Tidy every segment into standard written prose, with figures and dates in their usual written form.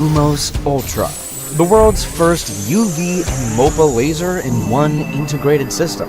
Lumos Ultra, the world's first UV and MOPA laser in one integrated system.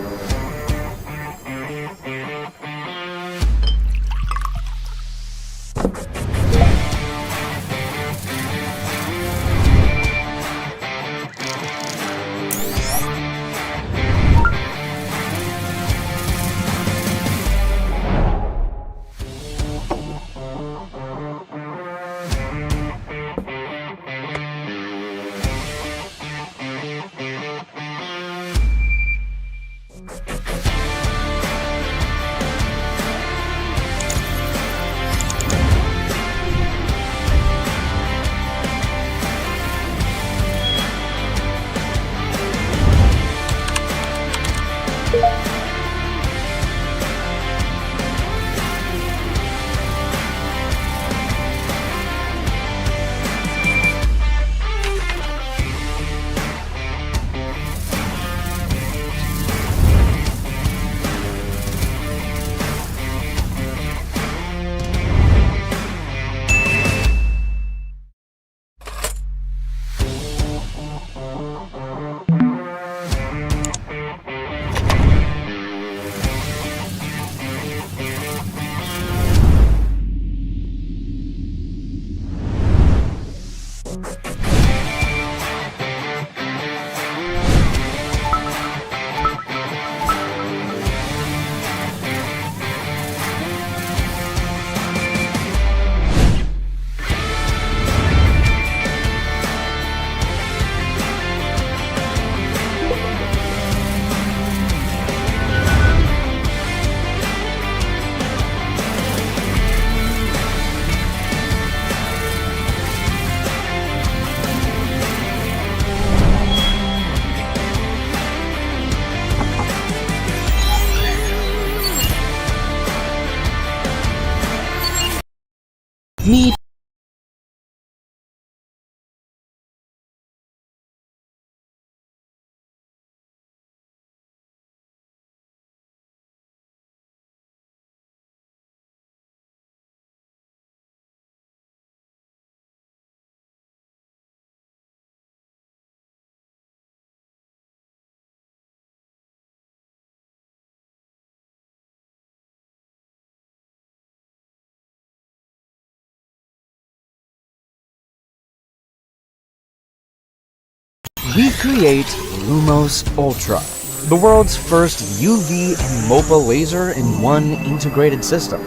Need recreate Lumos Ultra, the world's first UV and MOPA laser in one integrated system.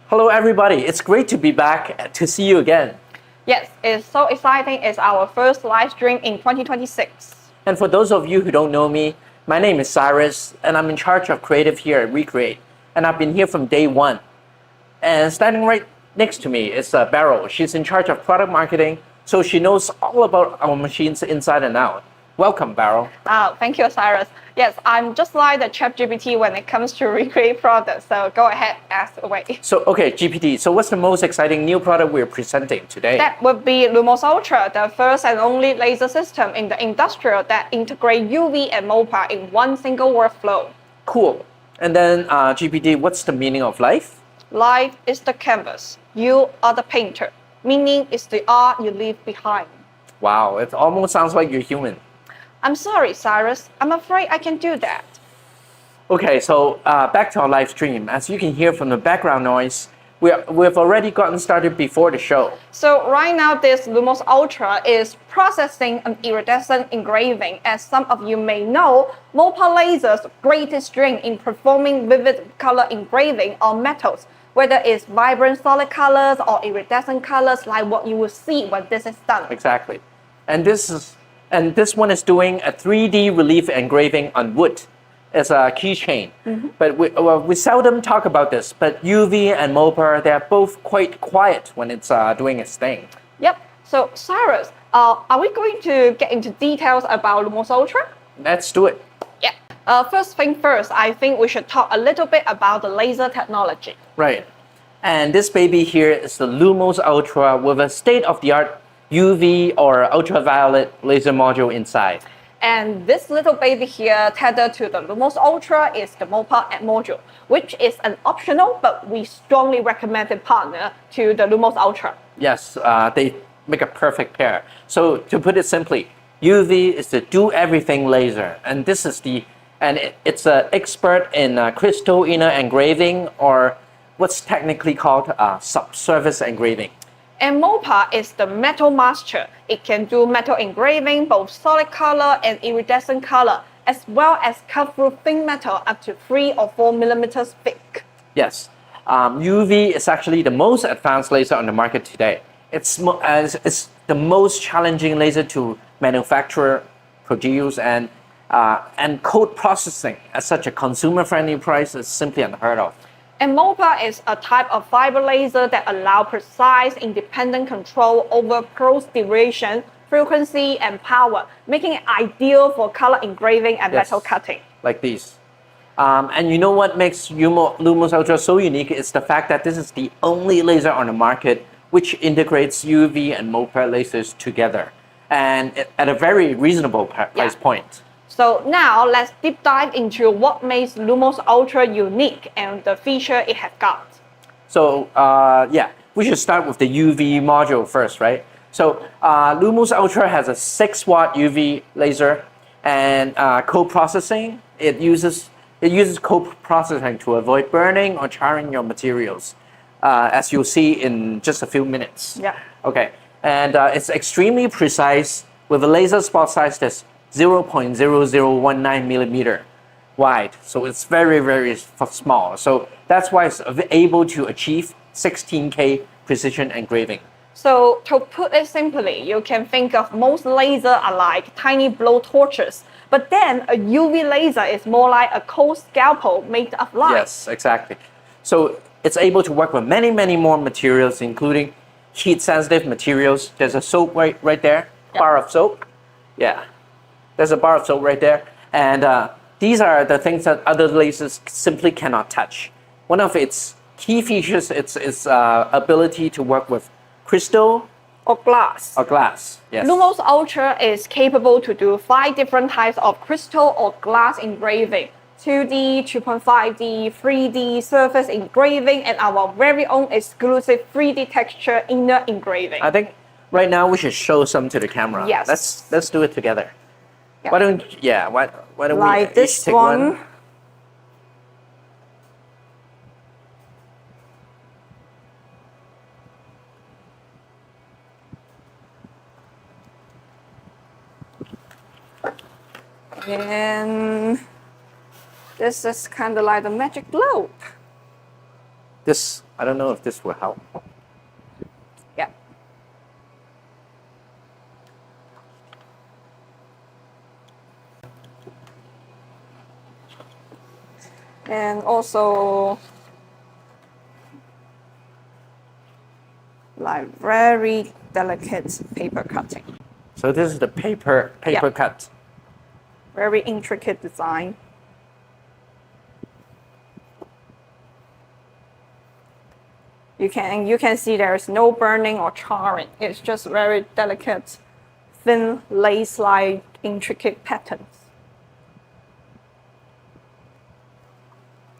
Hello everybody, it's great to be back to see you again. Yes, it's so exciting. It's our first live stream in 2026. And for those of you who don't know me, my name is Cyrus and I'm in charge of creative here at Recreate. And I've been here from day one. And standing right next to me is Beryl. She's in charge of product marketing, so she knows all about our machines inside and out. Welcome, Beryl. Thank you, Cyrus. Yes, I'm just like the ChatGPT when it comes to recreate products. So go ahead, ask away. So, okay, GPT, so what's the most exciting new product we're presenting today? That would be Lumos Ultra, the first and only laser system in the industrial that integrates UV and MOPA in one single workflow. Cool. And then GPT, what's the meaning of life? Life is the canvas. You are the painter. Meaning is the art you leave behind. Wow, it almost sounds like you're human. I'm sorry, Cyrus. I'm afraid I can do that. Okay, so back to our live stream. As you can hear from the background noise, we've already gotten started before the show. So right now, this Lumos Ultra is processing an iridescent engraving. As some of you may know, MOPA laser's greatest strength in performing vivid color engraving on metals, whether it's vibrant solid colors or iridescent colors like what you will see when this is done. Exactly. And this one is doing a 3D relief engraving on wood as a keychain. But we seldom talk about this, but UV and MOPA, they're both quite quiet when it's doing its thing. Yep. So Cyrus, are we going to get into details about Lumos Ultra? Let's do it. Yeah. First thing first, I think we should talk a little bit about the laser technology. Right. And this baby here is the Lumos Ultra with a state-of-the-art UV or ultraviolet laser module inside. And this little baby here tethered to the Lumos Ultra is the MOPA module, which is an optional but we strongly recommended partner to the Lumos Ultra. Yes, they make a perfect pair. So to put it simply, UV is the do-everything laser, and it's an expert in crystal inner engraving, or what's technically called subsurface engraving. And MOPA is the metal master. It can do metal engraving, both solid color and iridescent color, as well as cut through thin metal up to 3 or 4 millimeters thick. Yes, UV is actually the most advanced laser on the market today. It's the most challenging laser to manufacture, produce, and code processing at such a consumer-friendly price is simply unheard of. And MOPA is a type of fiber laser that allows precise, independent control over pulse duration, frequency, and power, making it ideal for color engraving and metal cutting. Like these. And you know what makes Lumos Ultra so unique is the fact that this is the only laser on the market which integrates UV and MOPA lasers together, and at a very reasonable price point. So now let's deep dive into what makes Lumos Ultra unique and the feature it has got. So we should start with the UV module first, right? So Lumos Ultra has a 6-watt UV laser and co-processing. It uses co-processing to avoid burning or charring your materials, as you'll see in just a few minutes. Yeah. Okay, and it's extremely precise with a laser spot size that's 0.0019 millimeter wide, so it's very, very small. So that's why it's able to achieve 16K precision engraving. So to put it simply, you can think of most lasers are like tiny blow torches, but then a UV laser is more like a cold scalpel made of light. Yes, exactly. So it's able to work with many, many more materials, including heat-sensitive materials. There's a soap right there, bar of soap. Yeah. There's a bar of soap right there, and these are the things that other lasers simply cannot touch. One of its key features is its ability to work with crystal or glass. Yes. Lumos Ultra is capable to do 5 different types of crystal or glass engraving: 2D, 2.5D, 3D surface engraving, and our very own exclusive 3D texture inner engraving. I think right now we should show some to the camera. Yes. Let's do it together. Yeah. Why don't like we this each take one? And this is kind of like the magic globe. This, I don't know if this will help. Yeah. And also, like very delicate paper cutting. So this is the paper Yeah. cut. Very intricate design. You can see there is no burning or charring. It's just very delicate, thin lace-like intricate patterns.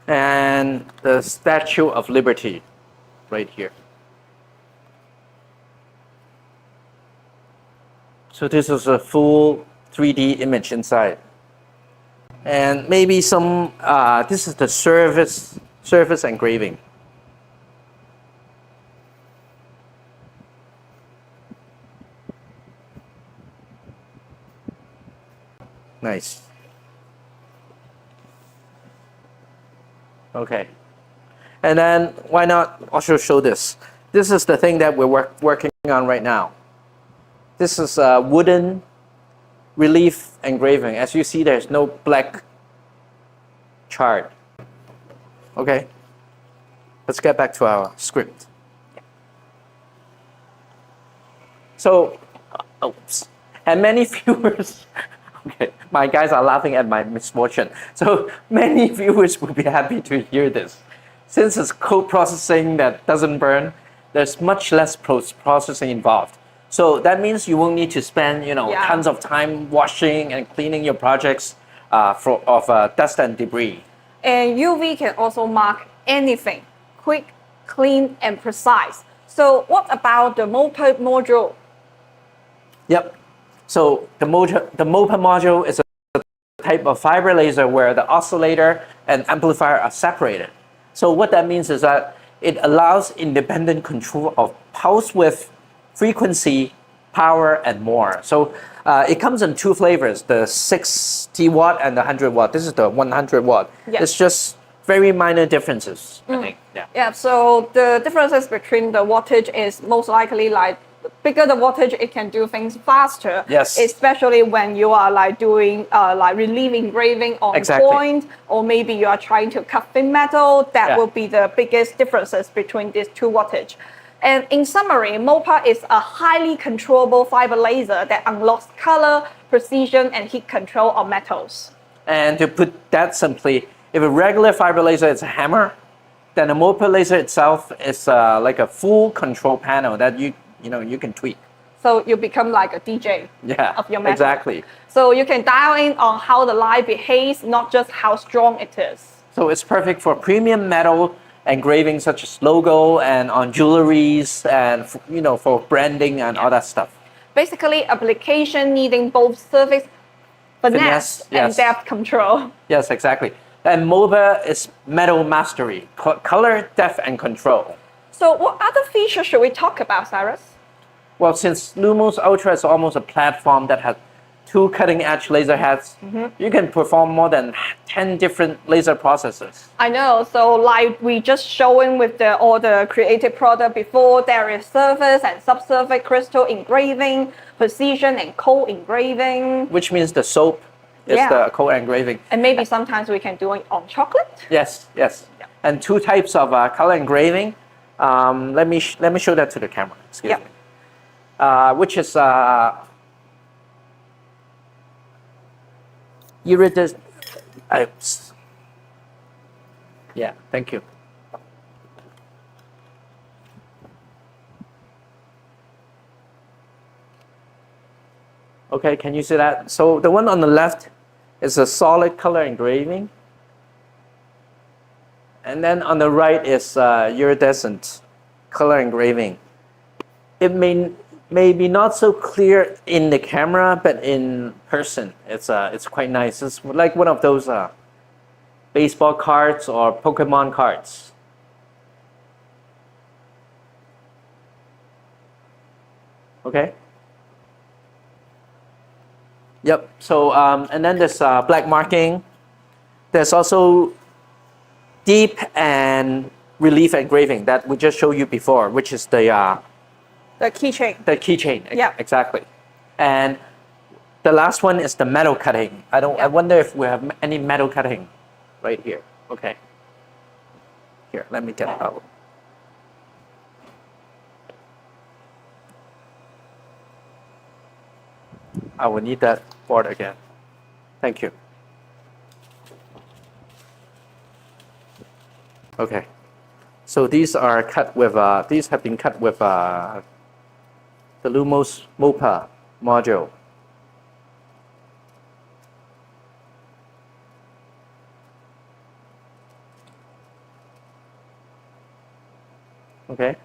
And the Statue of Liberty right here. So this is a full 3D image inside. And maybe some, this is the surface engraving. Nice. Okay. And then why not also show this? This is the thing that we're working on right now. This is a wooden relief engraving. As you see, there's no black chart. Okay. Let's get back to our script. So, oops. And many viewers, okay, my guys are laughing at my misfortune. So many viewers will be happy to hear this. Since it's code processing that doesn't burn, there's much less post-processing involved. So that means you won't need to spend, tons of time washing and cleaning your projects of dust and debris. And UV can also mark anything, quick, clean, and precise. So what about the MOPA module? Yep. So the MOPA module is a type of fiber laser where the oscillator and amplifier are separated. So what that means is that it allows independent control of pulse width, frequency, power, and more. So it comes in two flavors, the 60 watt and the 100 watt. This is the 100 watt. Yes. It's just very minor differences, I think. Yeah, so the differences between the wattage is most likely like bigger the wattage, it can do things faster. Yes. Especially when you are like doing like relief engraving on point, or maybe you are trying to cut thin metal. That will be the biggest differences between these two wattage. And in summary, MOPA is a highly controllable fiber laser that unlocks color, precision, and heat control on metals. And to put that simply, if a regular fiber laser is a hammer, then a MOPA laser itself is like a full control panel that you can tweak. So you become like a DJ of your metal. Exactly. So you can dial in on how the light behaves, not just how strong it is. So it's perfect for premium metal engraving such as logo and on jewelries and for branding and all that stuff. Basically, application needing both surface finesse and depth control. Yes, exactly. And MOPA is metal mastery, color, depth, and control. So what other features should we talk about, Cyrus? Well, since Lumos Ultra is almost a platform that has two cutting-edge laser heads, you can perform more than 10 different laser processes. I know. So like we just showing with all the created product before, there is surface and subsurface crystal engraving, precision and cold engraving. Which means the soap is the cold engraving. And maybe sometimes we can do it on chocolate. Yes. Yeah. And two types of color engraving. Let me show that to the camera. Excuse me. Which is Iridescent. Yeah, thank you. Okay, can you see that? So the one on the left is a solid color engraving. And then on the right is iridescent color engraving. It may be not so clear in the camera, but in person, it's quite nice. It's like one of those baseball cards or Pokemon cards. Okay. Yep. So and then there's black marking. There's also deep and relief engraving that we just showed you before, which is the keychain. the keychain. Yeah. Exactly. And the last one is the metal cutting. I Yeah. wonder if we have any metal cutting right here. Okay. Here, let me get it out. I will need that board again. Thank you. Okay. So these are cut with these have been cut with the Lumos MOPA module. Okay.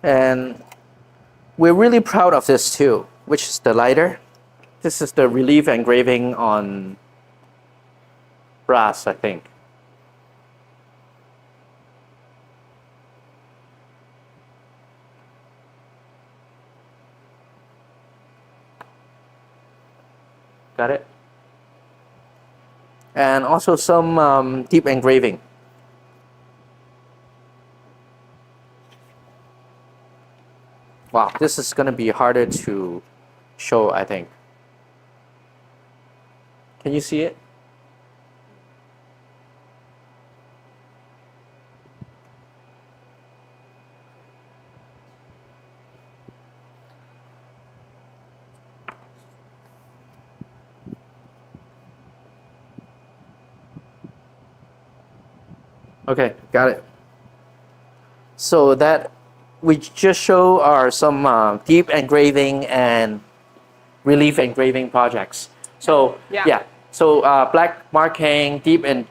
And we're really proud of this too, which is the lighter. This is the relief engraving on brass, I think. Got it? And also some deep engraving. Wow, this is going to be harder to show, I think. Can you see it? Okay, got it. So that we just show are some deep engraving and relief engraving projects. So Yeah. So black marking, deep and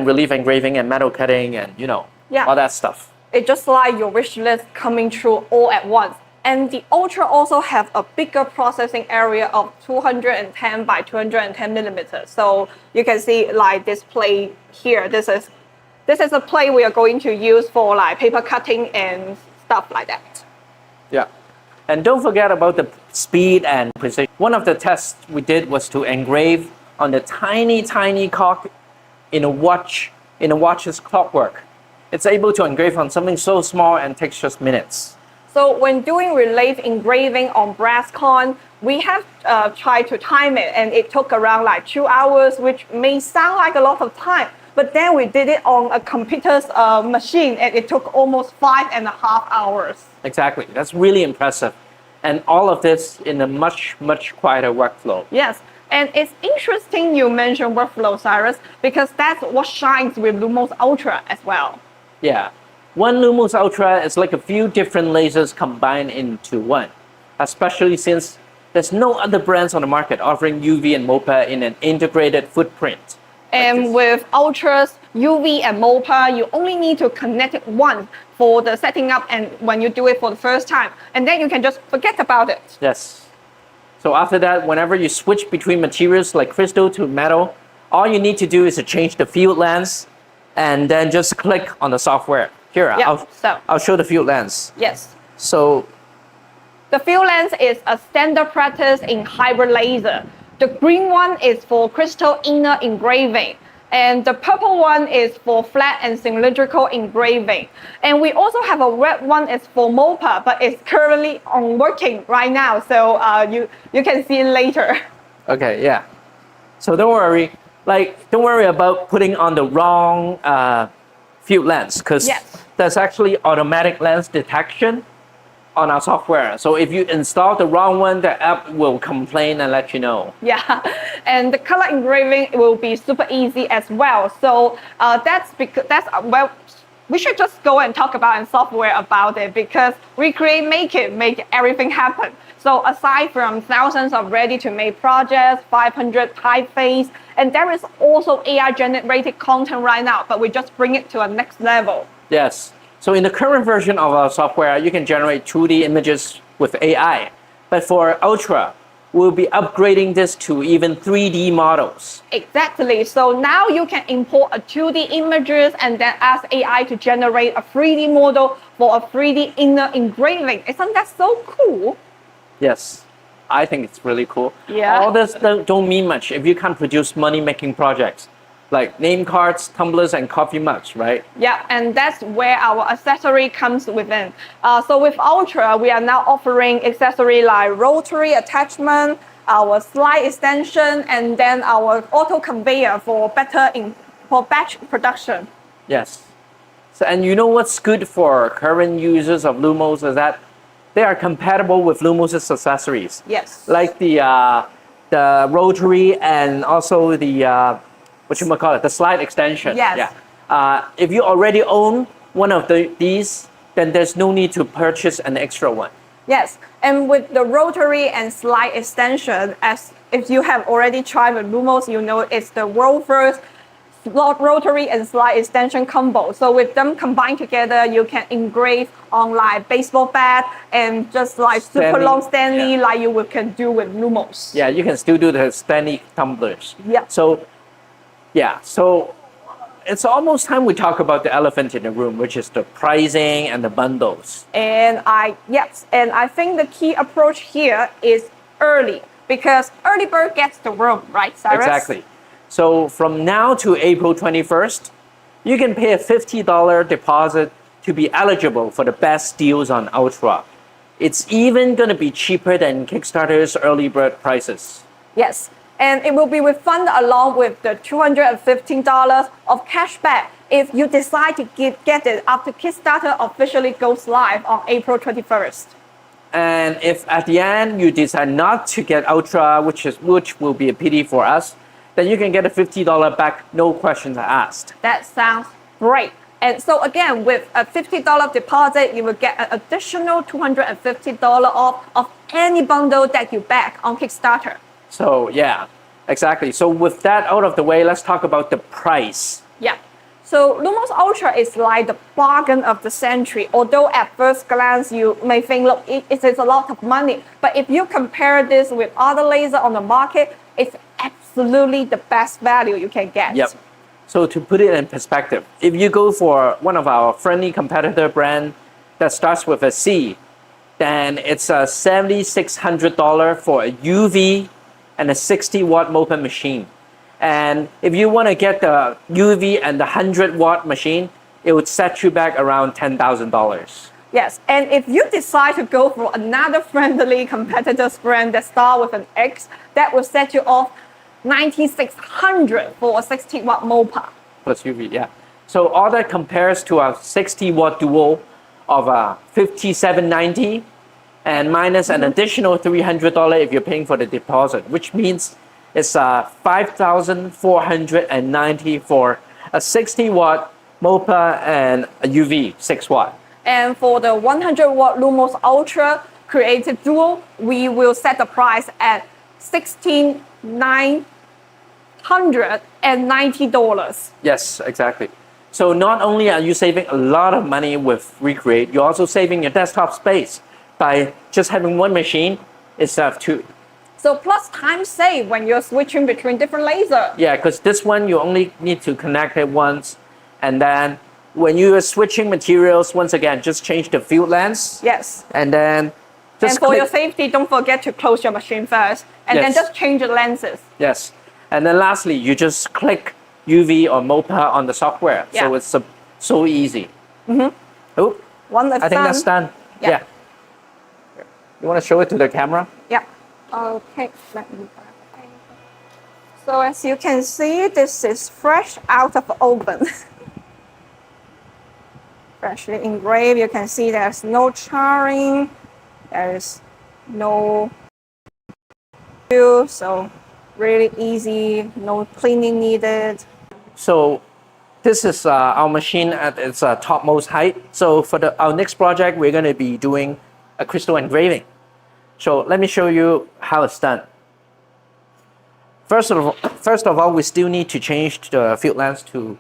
relief engraving, and metal cutting, and Yeah. all that stuff. It's just like your wish list coming true all at once. And the Ultra also have a bigger processing area of 210 by 210 millimeters. So you can see like this plate here. This is a plate we are going to use for like paper cutting and stuff like that. Yeah. And don't forget about the speed and precision. One of the tests we did was to engrave on the tiny cock in a watch's clockwork. It's able to engrave on something so small and takes just minutes. So when doing relief engraving on brass con, we have tried to time it, and it took around like 2 hours, which may sound like a lot of time. But then we did it on a computer's machine, and it took almost 5.5 hours. Exactly. That's really impressive. And all of this in a much quieter workflow. Yes. And it's interesting you mentioned workflow, Cyrus, because that's what shines with Lumos Ultra as well. Yeah. One Lumos Ultra is like a few different lasers combined into one, especially since there's no other brands on the market offering UV and MOPA in an integrated footprint. And with Ultra's UV and MOPA, you only need to connect it once for the setting up and when you do it for the first time. And then you can just forget about it. Yes. So after that, whenever you switch between materials like crystal to metal, all you need to do is to change the field lens and then just click on the software. Here, Yeah, I'll show the field lens. Yes. So The field lens is a standard practice in hybrid laser. The green one is for crystal inner engraving, and the purple one is for flat and cylindrical engraving. And we also have a red one is for MOPA, but it's currently on working right now, so you can see it later. okay, yeah. So don't worry about putting on the wrong field lens, because Yes. there's actually automatic lens detection on our software. So if you install the wrong one, the app will complain and let you know. Yeah, and the color engraving will be super easy as well. So well, we should just go and talk about and software about it, because make everything happen. So aside from thousands of ready-to-make projects, 500 typeface, and there is also AI-generated content right now, but we just bring it to a next level. Yes. So in the current version of our software, you can generate 2D images with AI. But for Ultra, we'll be upgrading this to even 3D models. Exactly. So now you can import a 2D images and then ask AI to generate a 3D model for a 3D inner engraving. Isn't that so cool? Yes. I think it's really cool. Yeah. All this don't mean much if you can't produce money-making projects like name cards, tumblers, and coffee mugs, right? Yeah, and that's where our accessory comes within. So with Ultra, we are now offering accessory like rotary attachment, our slide extension, and then our auto conveyor for for batch production. Yes. So, and you know what's good for current users of Lumos is that they are compatible with Lumos' accessories. Yes. Like the rotary and also the the slide extension. Yes. Yeah. If you already own one of these, then there's no need to purchase an extra one. Yes, and with the rotary and slide extension, as if you have already tried with Lumos, you know it's the world first rotary and slide extension combo. So with them combined together, you can engrave on like baseball bat and just like super long Stanley, like you can do with Lumos. Yeah, you can still do the Stanley tumblers. Yeah. So it's almost time we talk about the elephant in the room, which is the pricing and the bundles. And I think the key approach here is early, because early bird gets the worm, right, Cyrus? Exactly. So from now to April 21st, you can pay a $50 deposit to be eligible for the best deals on Ultra. It's even going to be cheaper than Kickstarter's early bird prices. Yes, and it will be refunded along with the $215 of cashback if you decide to get it after Kickstarter officially goes live on April 21st. And if at the end you decide not to get Ultra, which will be a pity for us, then you can get a $50 back, no questions asked. That sounds great. And so again, with a $50 deposit, you will get an additional $250 off of any bundle that you back on Kickstarter. So yeah, exactly. So with that out of the way, let's talk about the price. Yeah. So Lumos Ultra is like the bargain of the century. Although at first glance you may think, look, it is a lot of money. But if you compare this with other laser on the market, it's absolutely the best value you can get. Yep. So to put it in perspective, if you go for one of our friendly competitor brand that starts with a C, then it's a $7,600 for a UV and a 60-watt MOPA machine. And if you want to get the UV and the 100-watt machine, it would set you back around $10,000. Yes, and if you decide to go for another friendly competitor's brand that starts with an X, that will set you off $9,600 for a 60-watt MOPA. Plus UV, yeah. So all that compares to a 60-watt duo of a $5,790 and minus an additional $300 if you're paying for the deposit, which means it's $5,490 for a 60-watt MOPA and a UV 6-watt. And for the 100-watt Lumos Ultra Creative Duo, we will set the price at $16,990. Yes, exactly. So not only are you saving a lot of money with Recreate, you're also saving your desktop space by just having one machine instead of two. So plus time save when you're switching between different lasers. Yeah, because this one you only need to connect it once, and then when you are switching materials, once again, just change the field lens. Yes. And then just and for your safety, don't forget to close your machine first, and then just change the lenses. Yes. And then lastly, you just click UV or MOPA on the software. Yeah. So it's so easy. Oh, One that's I think that's done. Yeah. You want to show it to the camera? Yeah. Okay. Let me grab a paper. So as you can see, this is fresh out of the oven. Freshly engraved. You can see there's no charring. There is no so really easy, no cleaning needed. So this is our machine at its topmost height. So for our next project, we're going to be doing a crystal engraving. So let me show you how it's done. First of all, we still need to change the field lens to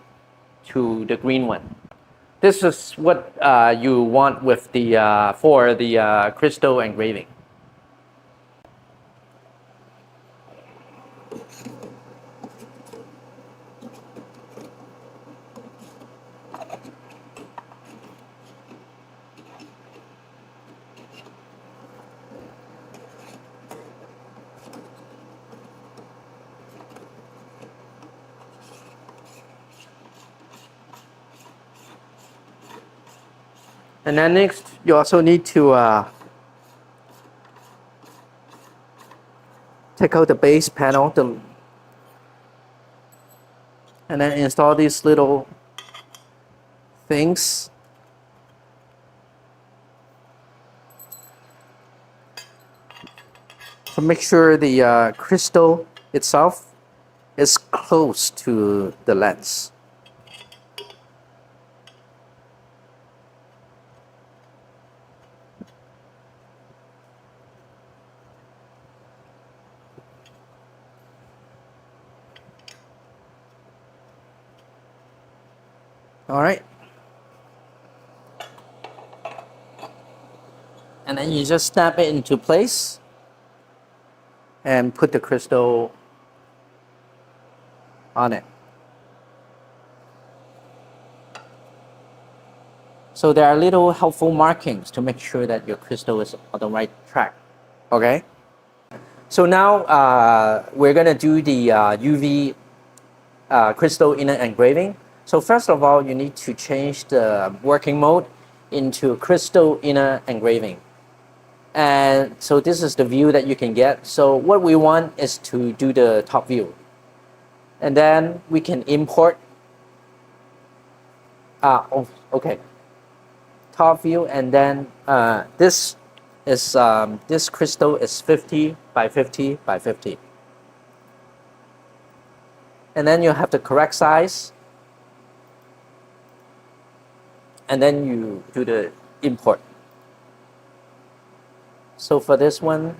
the green one. This is what you want with for the crystal engraving. And then next, you also need to take out the base panel and then install these little things. To make sure the crystal itself is close to the lens. All right. And then you just snap it into place and put the crystal on it. So there are little helpful markings to make sure that your crystal is on the right track. Okay? So now we're gonna do the UV crystal inner engraving. So first of all, you need to change the working mode into crystal inner engraving. And so this is the view that you can get. So what we want is to do the top view. And then we can import, okay. Top view, and then this crystal is 50 by 50 by 50. And then you have the correct size. And then you do the import. So for this one,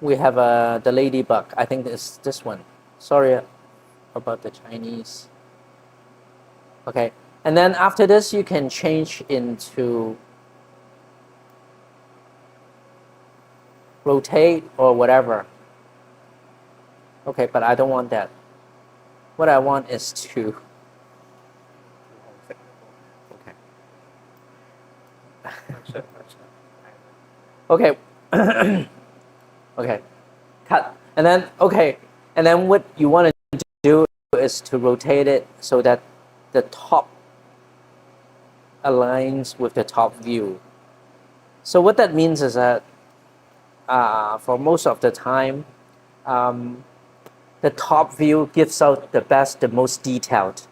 we have the ladybug. I think it's this one. Sorry about the Chinese. Okay, and then after this, you can change into rotate or whatever. Okay, but I don't want that. What I want is to okay. Okay, cut. And then, okay, and then what you want to do is to rotate it so that the top aligns with the top view. So what that means is that for most of the time, the top view gives out the best, the most detailed,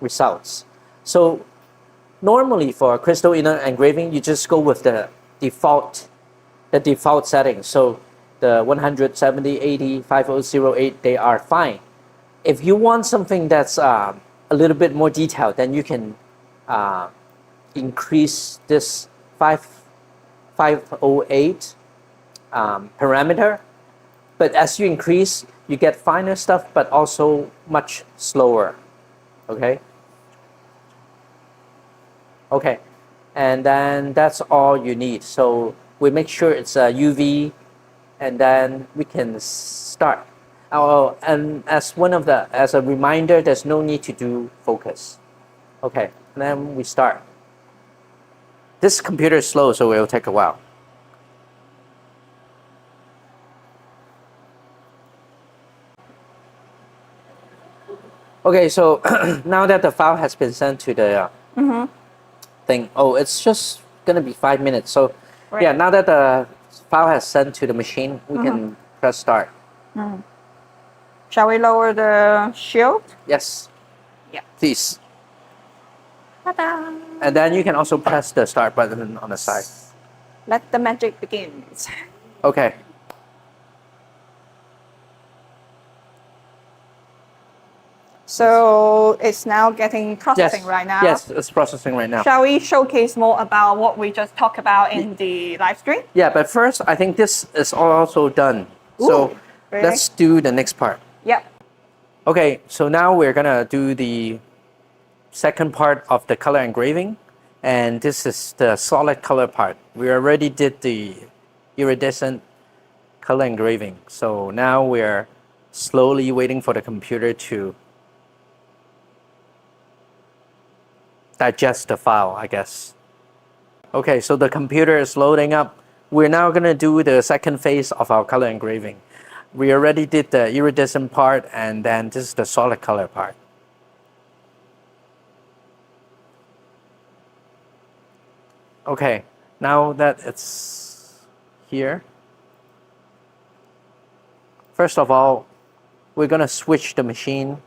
results. So normally for crystal inner engraving, you just go with the default settings. So the 170, 80, 5008, they are fine. If you want something that's a little bit more detailed, then you can increase this 508 parameter. But as you increase, you get finer stuff, but also much slower. Okay. Okay, and then that's all you need. So we make sure it's a UV, and then we can start. Oh, and as a reminder, there's no need to do focus. Okay, and then we start. This computer is slow, so it will take a while. Okay, so now that the file has been sent to the thing, it's just gonna be 5 minutes. So right. Yeah, now that the file has sent to the machine, we can press start. Shall we lower the shield? Yes. Yeah. Please. Ta-da! And then you can also press the start button on the side. Let the magic begin. Okay. So it's now getting processing right now. Yes, it's processing right now. Shall we showcase more about what we just talked about in the live stream? Yeah, but first, I think this is also done. So really? let's do the next part. Yep. Okay, so now we're gonna do the second part of the color engraving, and this is the solid color part. We already did the iridescent color engraving, so now we're slowly waiting for the computer to digest the file, I guess. Okay, so the computer is loading up. We're now gonna do the second phase of our color engraving. We already did the iridescent part, and then this is the solid color part. Okay, now that it's here, first of all, we're gonna switch the machine,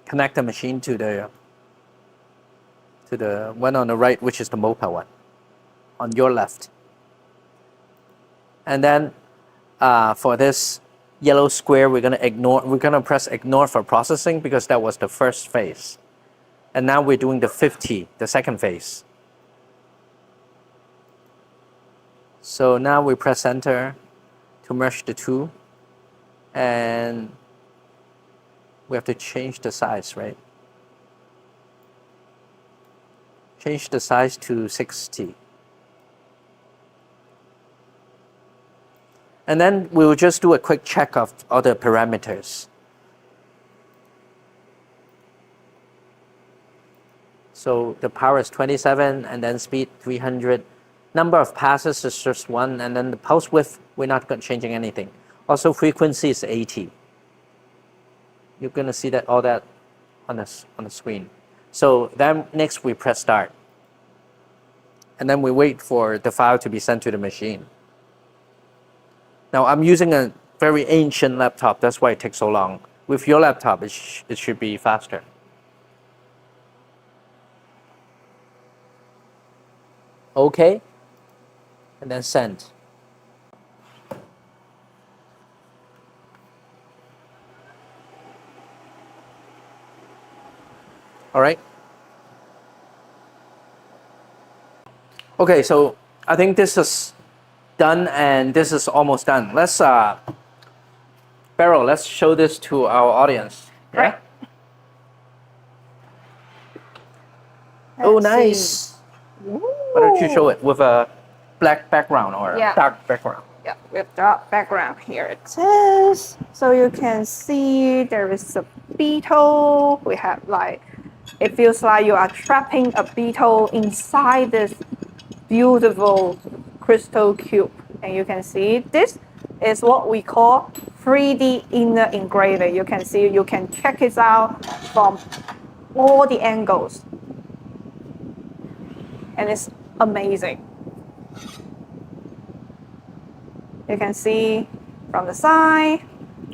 connect the machine to the one on the right, which is the MOPA one, on your left. And then for this yellow square, we're gonna press ignore for processing because that was the first phase. And now we're doing the 50, the second phase. So now we press enter to merge the two, and we have to change the size, right? Change the size to 60. And then we will just do a quick check of other parameters. So the power is 27, and then speed 300. Number of passes is just 1, and then the pulse width, we're not changing anything. Also, frequency is 80. You're gonna see that all that on the screen. So then next we press start. And then we wait for the file to be sent to the machine. Now I'm using a very ancient laptop, that's why it takes so long. With your laptop, it should be faster. Okay, and then send. All right. Okay, so I think this is done and this is almost done. Let's Beryl, let's show this to our audience. Yeah? Right. Oh, Let's nice. see. Why don't you show it with a black background or Yeah. a dark background? Yeah, with dark background. Here it is. So you can see there is a beetle. We have like, it feels like you are trapping a beetle inside this beautiful crystal cube. And you can see this is what we call 3D inner engraving. You can see, you can check it out from all the angles. And it's amazing. You can see from the side,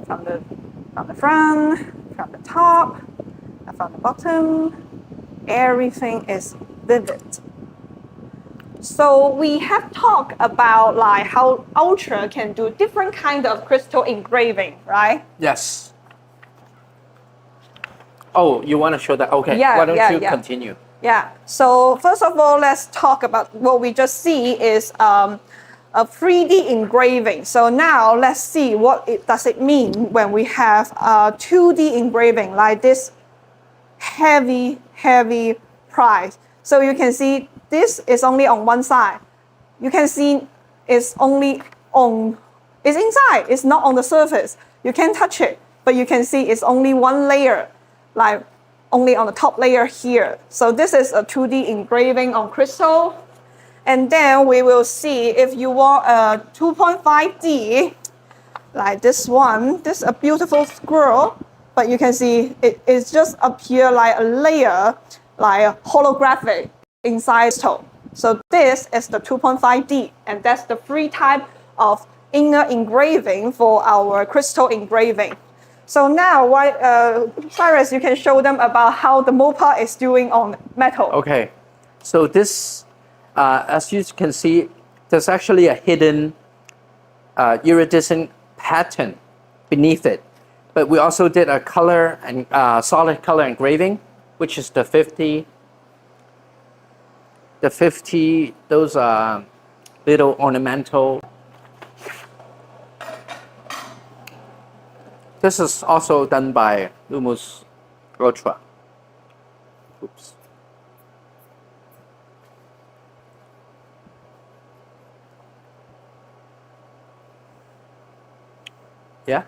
from the front, from the top, and from the bottom, everything is vivid. So we have talked about like how Ultra can do different kind of crystal engraving, right? Yes. Oh, you want to show that? Okay. Yeah, Why don't yeah, you yeah. continue? Yeah. So first of all, let's talk about what we just see is a 3D engraving. So now let's see what does it mean when we have a 2D engraving like this heavy prize. So you can see this is only on one side. You can see it's only on, it's inside, it's not on the surface. You can't touch it, but you can see it's only one layer, like only on the top layer here. So this is a 2D engraving on crystal. And then we will see if you want a 2.5D, like this one, this is a beautiful squirrel, but you can see it's just appear like a layer, like holographic inside crystal. So this is the 2.5D, and that's the free type of inner engraving for our crystal engraving. So now, Cyrus, you can show them about how the MOPA is doing on metal. Okay. So this, as you can see, there's actually a hidden iridescent pattern beneath it. But we also did a color and solid color engraving, which is the 50. The 50, those are little ornamental. This is also done by Lumos Ultra. Oops. Yeah.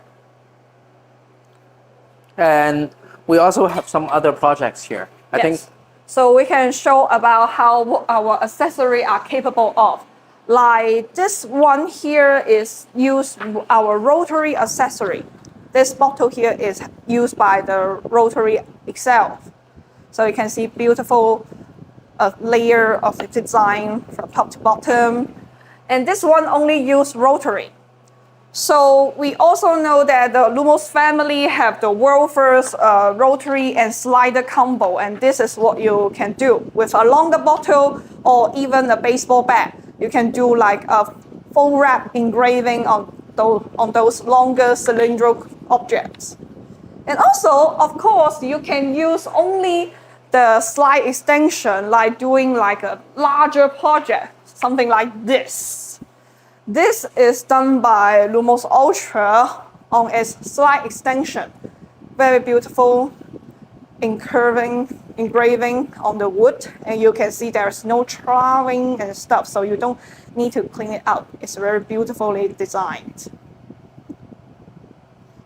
And we also have some other projects here. I think. So we can show about how our accessory are capable of. Like this one here is used our rotary accessory. This bottle here is used by the rotary itself. So you can see beautiful a layer of the design from top to bottom. And this one only use rotary. So we also know that the Lumos family have the world first rotary and slider combo, and this is what you can do with a longer bottle or even a baseball bat. You can do like a full wrap engraving on those longer cylindrical objects. And also, of course, you can use only the slide extension, like doing like a larger project, something like this. This is done by Lumos Ultra on its slide extension. Very beautiful engraving on the wood, and you can see there's no charring and stuff, so you don't need to clean it out. It's very beautifully designed.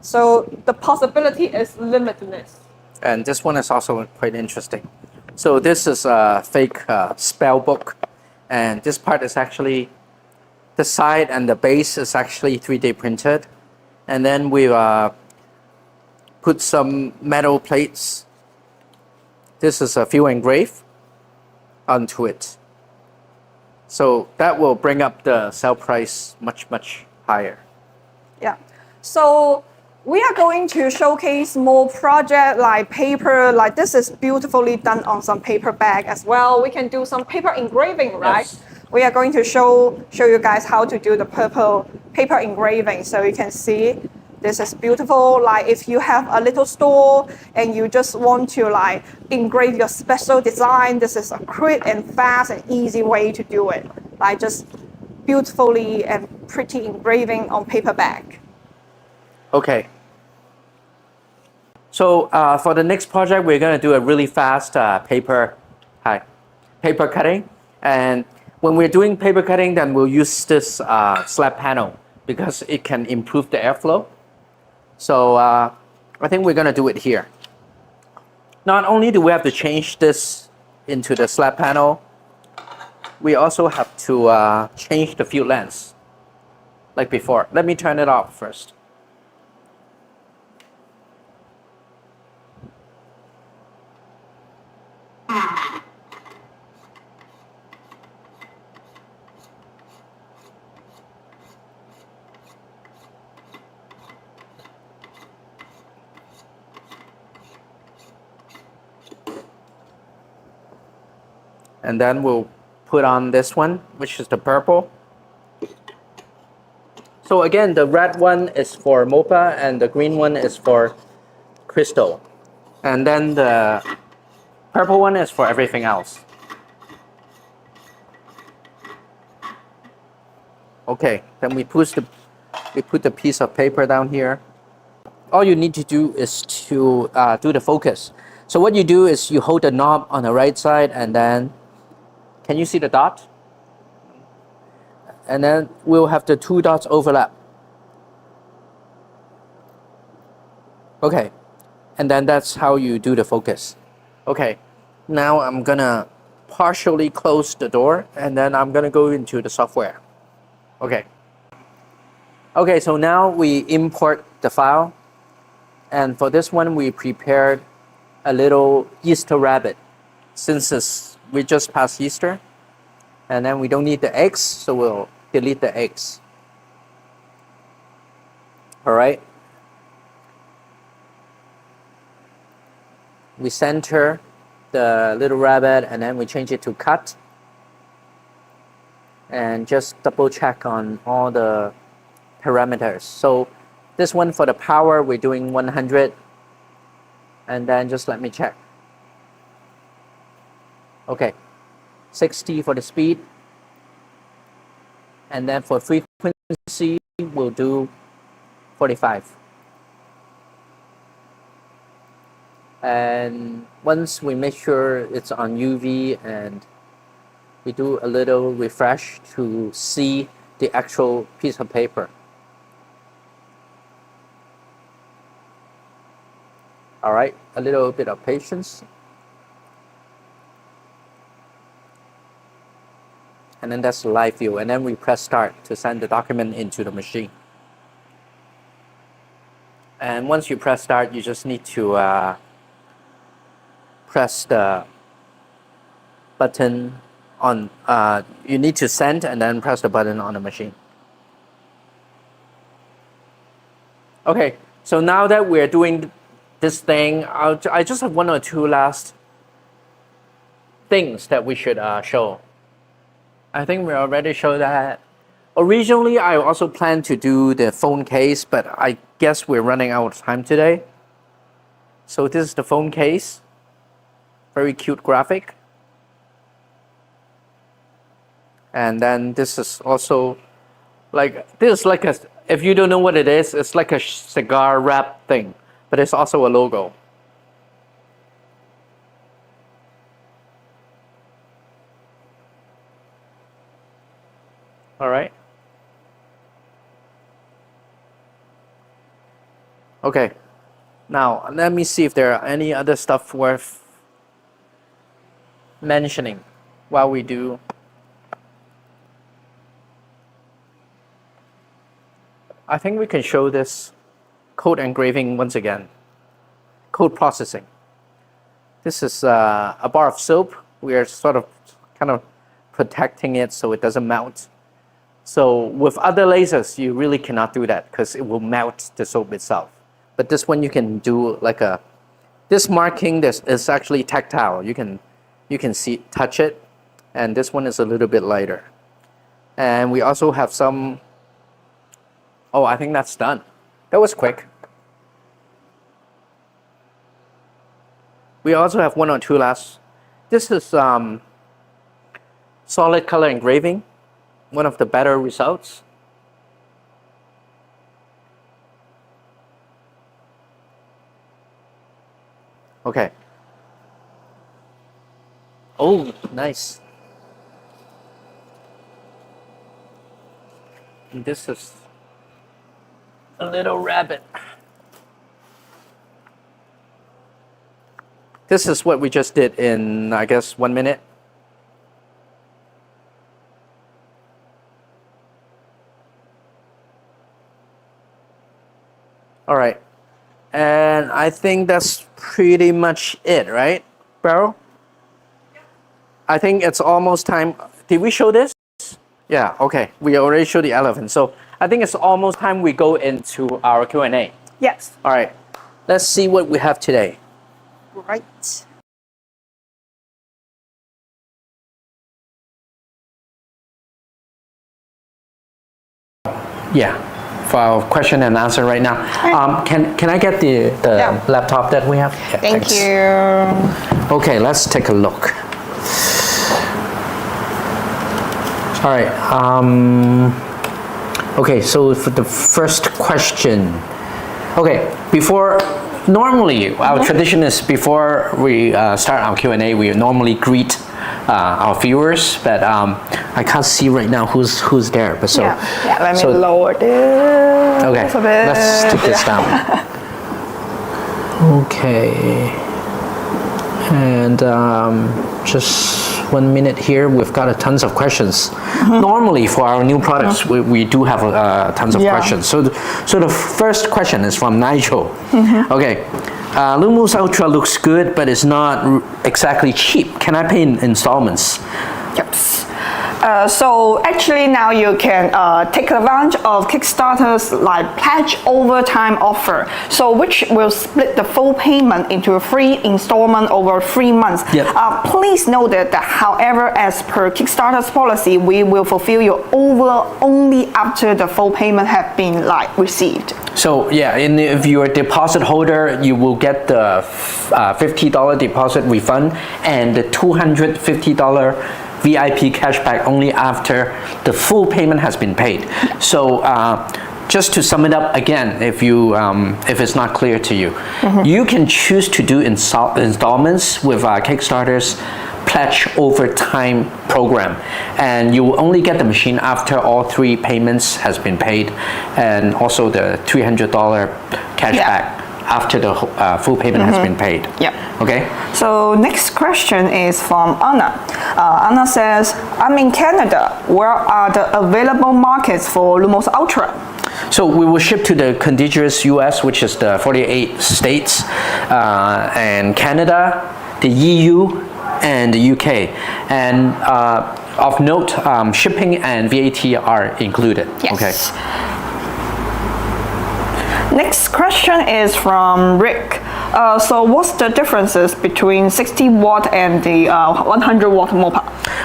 So the possibility is limitless. And this one is also quite interesting. So this is a fake spell book, and this part is actually, the side and the base is actually 3D printed. And then we put some metal plates. This is a few engrave onto it. So that will bring up the sale price much, much higher. Yeah. So we are going to showcase more project like paper, like this is beautifully done on some paper bag as well. We can do some paper engraving, right? Yes. We are going to show you guys how to do the paper engraving. So you can see this is beautiful. Like if you have a little store and you just want to like engrave your special design, this is a quick and fast and easy way to do it. Like just beautifully and pretty engraving on paper bag. Okay. So for the next project, we're going to do a really fast paper cutting. And when we're doing paper cutting, then we'll use this slab panel because it can improve the airflow. So I think we're going to do it here. Not only do we have to change this into the slab panel, we also have to change the field length like before. Let me turn it off first. And then we'll put on this one, which is the purple. So again, the red one is for MOPA and the green one is for crystal. And then the purple one is for everything else. Okay, then we put the piece of paper down here. All you need to do is to do the focus. So what you do is you hold the knob on the right side and then, can you see the dot? And then we'll have the two dots overlap. Okay, and then that's how you do the focus. Okay, now I'm gonna partially close the door and then I'm gonna go into the software. Okay. Okay, so now we import the file. And for this one, we prepared a little Easter rabbit. Since we just passed Easter, and then we don't need the eggs, so we'll delete the eggs. All right. We center the little rabbit and then we change it to cut. And just double check on all the parameters. So this one for the power, we're doing 100. And then just let me check. Okay, 60 for the speed. And then for frequency, we'll do 45. And once we make sure it's on UV and we do a little refresh to see the actual piece of paper. All right, a little bit of patience. And then that's the live view. And then we press start to send the document into the machine. And once you press start, you just need to press the button on, you need to send and then press the button on the machine. Okay, so now that we're doing this thing, I just have one or two last things that we should show. I think we already showed that. Originally, I also planned to do the phone case, but I guess we're running out of time today. So this is the phone case. Very cute graphic. And then this is also this is like a, if you don't know what it is, it's like a cigar wrap thing, but it's also a logo. All right. Okay. Now, let me see if there are any other stuff worth mentioning while we do. I think we can show this code engraving once again. Code processing. This is a bar of soap. We are sort of kind of protecting it so it doesn't melt. So with other lasers, you really cannot do that because it will melt the soap itself. But this one you can do like this marking, this is actually tactile. You can see, touch it, and this one is a little bit lighter. And we also have some, oh, I think that's done. That was quick. We also have one or two last. This is solid color engraving, one of the better results. Okay. Oh, nice. And this is a little rabbit. This is what we just did in, I guess, 1 minute. All right. And I think that's pretty much it, right, Beryl? I think it's almost time. Did we show this? Yeah, okay. We already showed the elephant. So I think it's almost time we go into our Q&A. Yes. All right. Let's see what we have today. Right. Yeah, for our question and answer right now. Can I get the Yeah. laptop that we have? Yeah, Thank thanks. you. Okay, let's take a look. All right. Okay, so for the first question. Okay, normally our tradition is before we start our Q&A, we normally greet our viewers, but I can't see right now who's there. But so Yeah, let me lower this. Okay, a bit. let's take this down. Okay, and just 1 minute here. We've got tons of questions. Normally, for our new products, we do have tons of questions. So the first question is from Nigel. Okay, Lumos Ultra looks good, but it's not exactly cheap. Can I pay in installments? Yes. So actually now you can take advantage of Kickstarter's like pledge over time offer. So which will split the full payment into a free installment over 3 months. Yep. Please note that however, as per Kickstarter's policy, we will fulfill your order only after the full payment have been like received. So yeah, and if you're a deposit holder, you will get the $50 deposit refund and the $250 VIP cashback only after the full payment has been paid. So just to sum it up again, if it's not clear to you, you can choose to do installments with Kickstarter's pledge over time program, and you will only get the machine after all 3 payments has been paid, and also the $300 cashback after the full payment has been paid. Yeah. Okay. So next question is from Anna. Anna says, I'm in Canada. Where are the available markets for Lumos Ultra? So we will ship to the contiguous US, which is the 48 states, and Canada, the EU, and the UK. And of note, shipping and VAT are included. Yes. Okay. Next question is from Rick. So what's the differences between 60 watt and the 100 watt MOPA?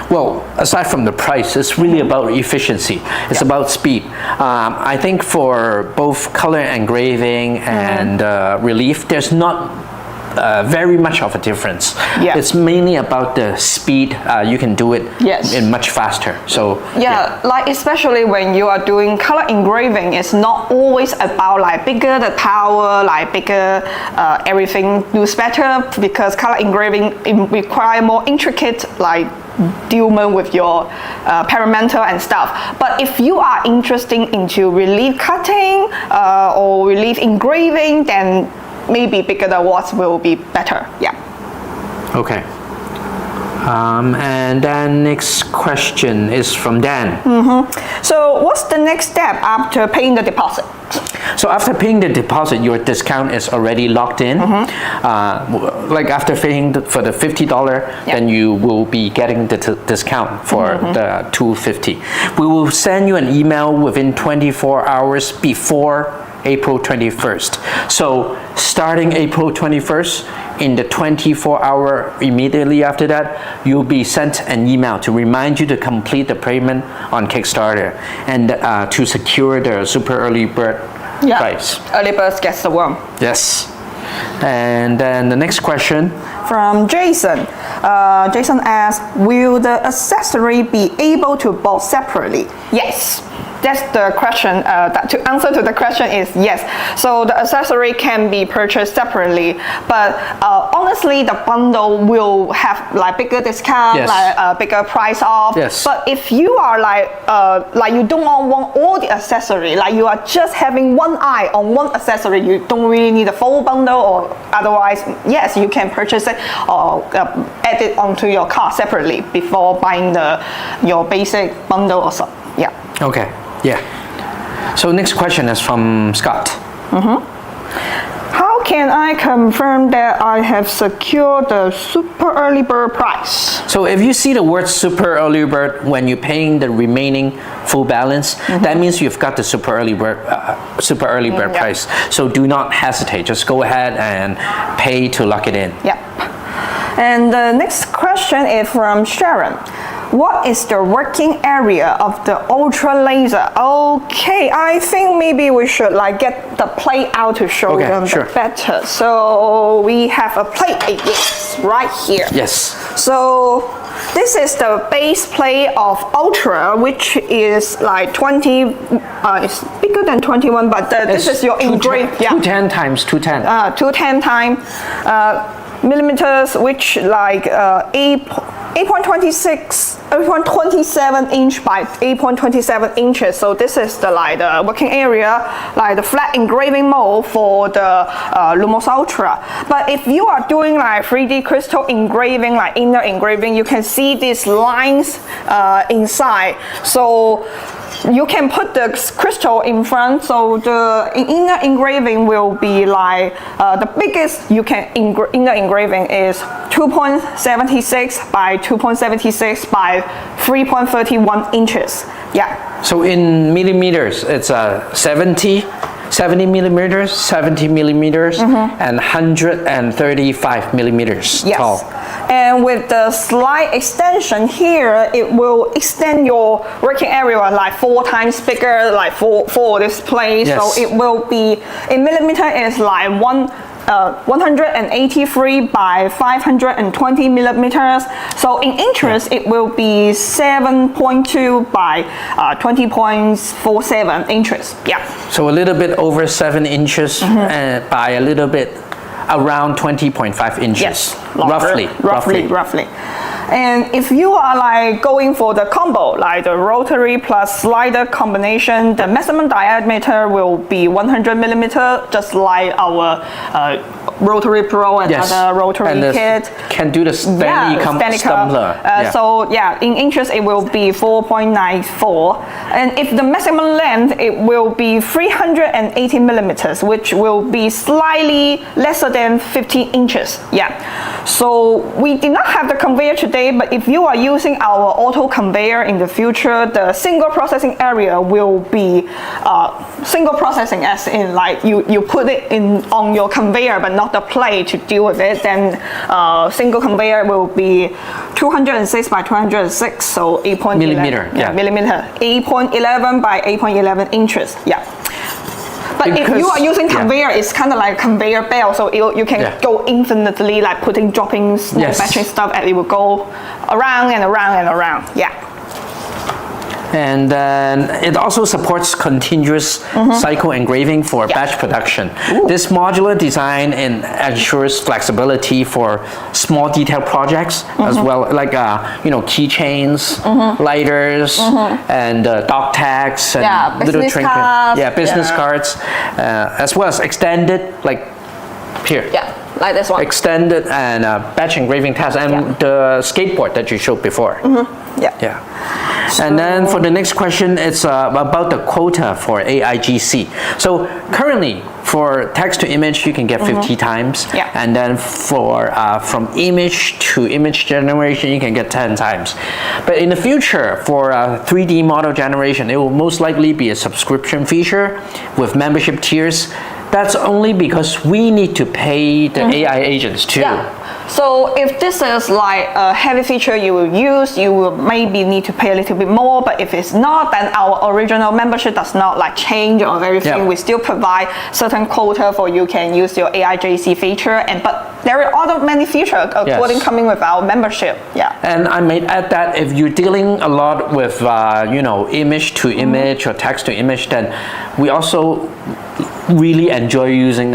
Well, aside from the price, it's really about efficiency. It's about speed. I think for both color engraving and relief, there's not very much of a difference. Yeah. It's mainly about the speed. You can do it in much faster. So like especially when you are doing color engraving, it's not always about like bigger the tower, like bigger everything does better, because color engraving require more intricate like dealment with your parameter and stuff. But if you are interested into relief cutting or relief engraving, then maybe bigger the watts will be better. Yeah. Okay. And then next question is from Dan. So what's the next step after paying the deposit? So after paying the deposit, your discount is already locked in. Like after paying for the $50, then you will be getting the discount for the $250. We will send you an email within 24 hours before April 21st. So starting April 21st, in the 24-hour immediately after that, you'll be sent an email to remind you to complete the payment on Kickstarter and to secure the super early bird price. Early bird gets the worm. Yes. And then the next question from Jason. Jason asks, will the accessory be able to bought separately? Yes. That's the question. To answer to the question is yes. So the accessory can be purchased separately, but honestly, the bundle will have like bigger discount, like bigger price off. Yes. But if you are like you don't want all the accessory, like you are just having one eye on one accessory, you don't really need a full bundle, or otherwise, yes, you can purchase it or add it onto your cart separately before buying your basic bundle or something. Yeah. Okay. Yeah. So next question is from Scott. How can I confirm that I have secured the super early bird price? So if you see the word super early bird when you're paying the remaining full balance, that means you've got the super early bird price. So do not hesitate. Just go ahead and pay to lock it in. Yep. And the next question is from Sharon. What is the working area of the Ultra laser? Okay, I think maybe we should like get the plate out to show them better. So we have a plate right here. Yes. So this is the base plate of Ultra, which is like 20, it's bigger than 21, but this is your engraved. 210 times 210. 210 times millimeters, which like 8.27 inch by 8.27 inches. So this is the the working area, like the flat engraving mode for the Lumos Ultra. But if you are doing like 3D crystal engraving, like inner engraving, you can see these lines inside. So you can put the crystal in front, so the inner engraving will be like the biggest you can inner engraving is 2.76 by 2.76 by 3.31 inches. Yeah. So in millimeters, it's 70 millimeters, 70 millimeters, and 135 millimeters tall. And with the slight extension here, it will extend your working area like 4 times bigger, like for this place. Yes. So it will be, in millimeter is like 183 by 520 millimeters. So in inches, it will be 7.2 by 20.47 inches. Yeah. So a little bit over 7 inches by a little bit around 20.5 inches. Yes. Roughly. And if you are like going for the combo, like the rotary plus slider combination, the maximum diameter will be 100 millimeter, just like our Rotary Pro and other rotary kit. Can do the Stanley tumbler. So in inches it will be 4.94, and if the maximum length, it will be 380 millimeters, which will be slightly lesser than 15 inches. Yeah. So we did not have the conveyor today, but if you are using our auto conveyor in the future, the single processing area will be single processing, as in like you put it in on your conveyor but not the plate to deal with it. Then single conveyor will be 206 by 206, so 8.11 millimeter. Yeah. Millimeter, 8.11 by 8.11 inches. Yeah. But if you are using conveyor, it's kind of like conveyor belt, so you can go infinitely, like dropping small batching stuff, and it will go around and around and around. Yeah. And then it also supports continuous cycle engraving for batch production. Ooh. This modular design ensures flexibility for small detail projects as well, like keychains, lighters, and dog tags and little trinkets. Business cards, as well as extended, like here. Yeah, like this one. Extended and batch engraving tasks, and the skateboard that you showed before. Yeah. So, and then for the next question, it's about the quota for AIGC. So currently, for text to image, you can get 50 times. Yeah. And then for from image to image generation, you can get 10 times. But in the future, for 3D model generation, it will most likely be a subscription feature with membership tiers. That's only because we need to pay the AI agents too. Yeah. So if this is like a heavy feature you will use, you will maybe need to pay a little bit more. But if it's not, then our original membership does not like change or everything. Yeah. We still provide certain quota for you can use your AIJC feature. But there are other many features according coming with our membership. Yeah. And I may add that if you're dealing a lot with image to image or text to image, then we also really enjoy using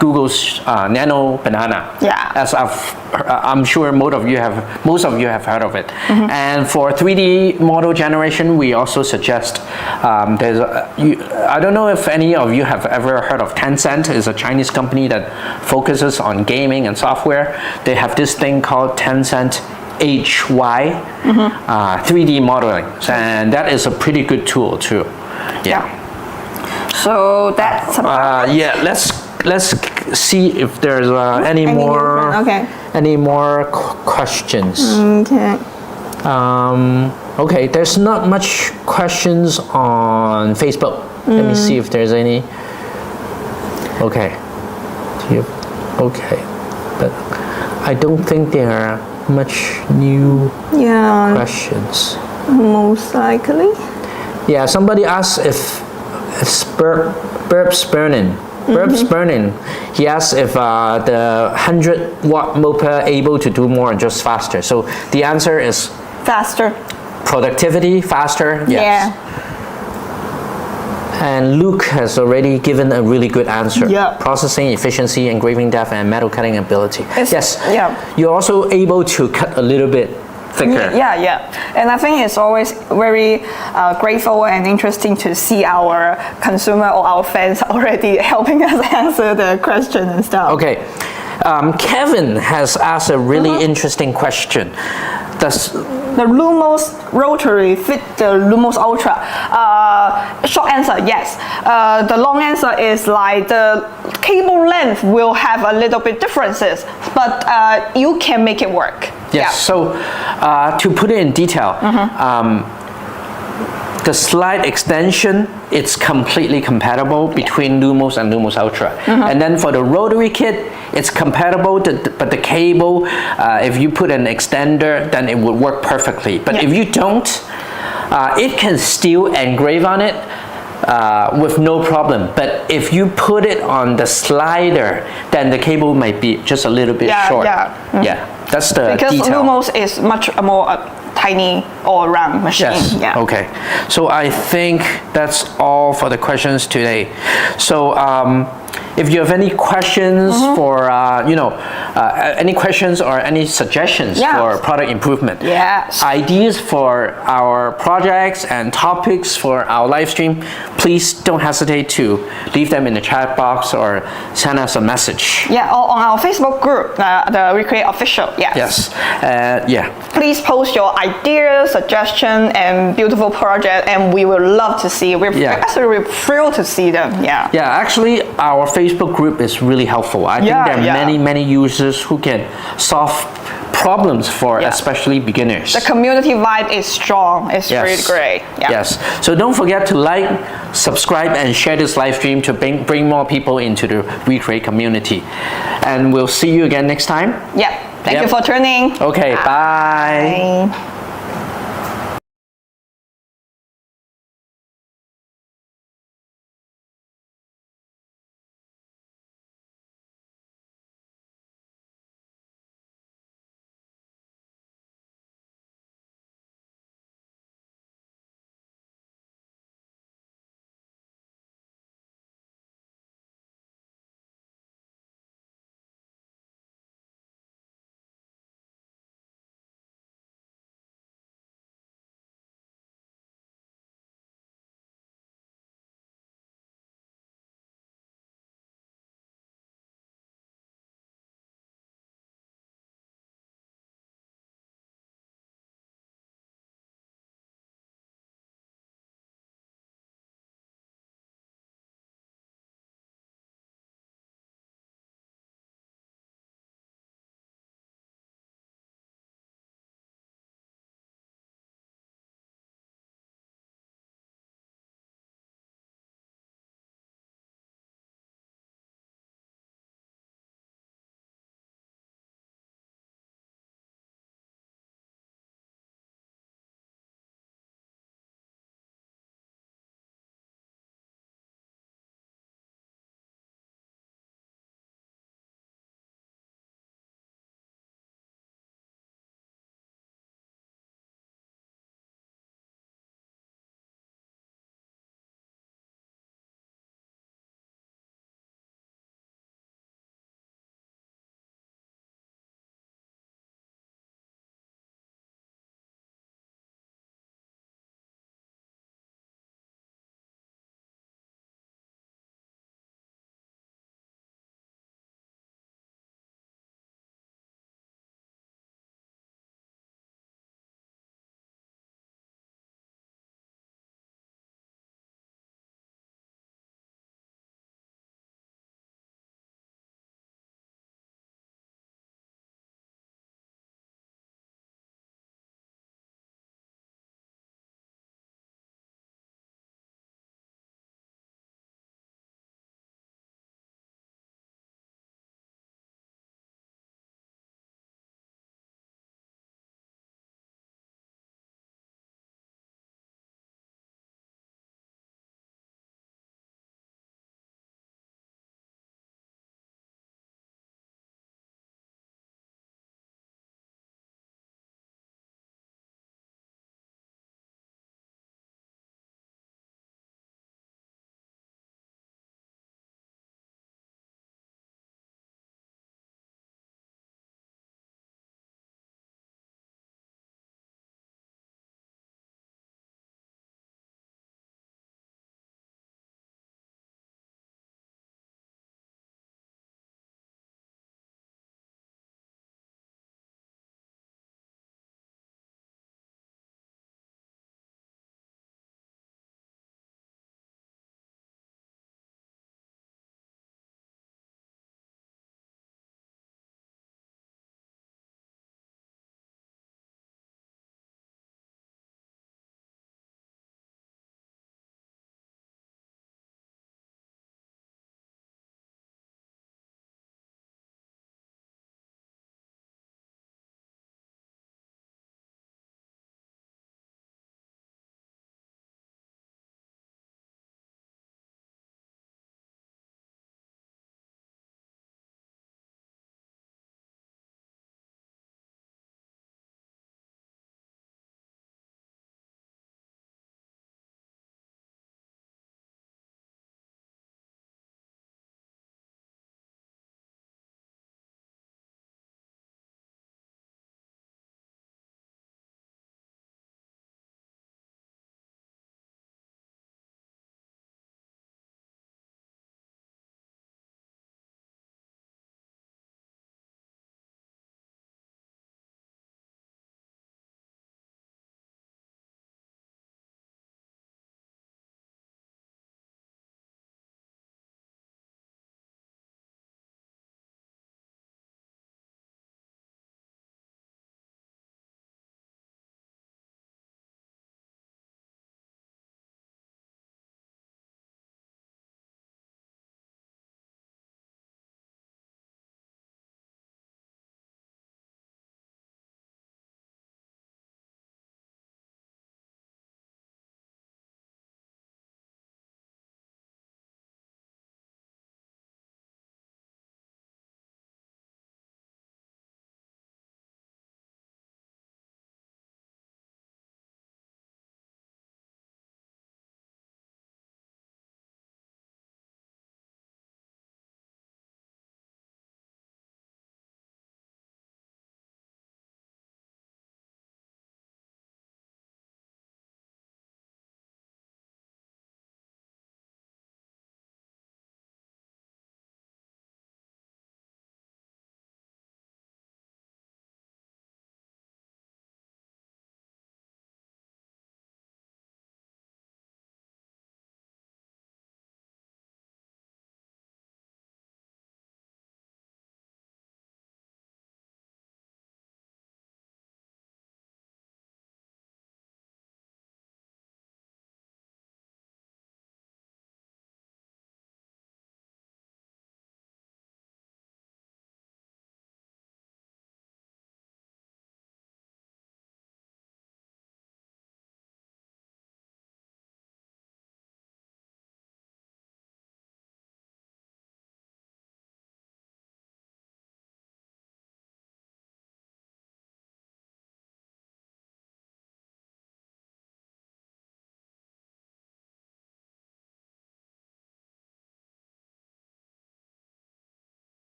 Google's Nano Banana. Yeah. As I'm sure most of you have heard of it. And for 3D model generation, we also suggest I don't know if any of you have ever heard of Tencent. It's a Chinese company that focuses on gaming and software. They have this thing called Tencent HY 3D modeling, and that is a pretty good tool too. Yeah. So that's about let's see if there's any more questions. Okay. Okay, there's not much questions on Facebook. Let me see if there's any. Okay. Okay. But I don't think there are much new questions. Most likely. Yeah, somebody asked if burps burning. Burps burning. He asked if the 100-watt MOPA able to do more or just faster. So the answer is faster. Productivity, faster. Yes. Yeah. And Luke has already given a really good answer. Yeah. Processing efficiency, engraving depth, and metal cutting ability. Yes. Yeah. You're also able to cut a little bit thicker. Yeah. And I think it's always very grateful and interesting to see our consumer or our fans already helping us answer the question and stuff. Okay. Kevin has asked a really interesting question. Does the Lumos Rotary fit the Lumos Ultra? Short answer, yes. The long answer is like the cable length will have a little bit differences, but you can make it work. Yes. Yeah. So to put it in detail, the slide extension, it's completely compatible between Lumos and Lumos Ultra. And then for the rotary kit, it's compatible, but the cable, if you put an extender, then it would work perfectly. But if you don't, it can still engrave on it with no problem. But if you put it on the slider, then the cable might be just a little bit short. Yeah, that's the because detail. Lumos is much more tiny all-around machine. Yes. Yeah. Okay. So I think that's all for the questions today. So if you have any questions for any questions or any suggestions for product improvement, ideas for our projects and topics for our live stream, please don't hesitate to leave them in the chat box or send us a message. Yeah, or on our Facebook group, the Recreate Official. Yes. Yes. Please post your ideas, suggestion, and beautiful project, and we will love to see. We're actually thrilled to see them. Yeah. Yeah. Actually, our our Facebook group is really helpful. I think there are many users who can solve problems for especially beginners. The community vibe is strong. It's really great. Yeah. Yes. So don't forget to like, subscribe, and share this live stream to bring more people into the Recreate community. And we'll see you again next time. Yeah. Thank you for tuning. Okay. Bye.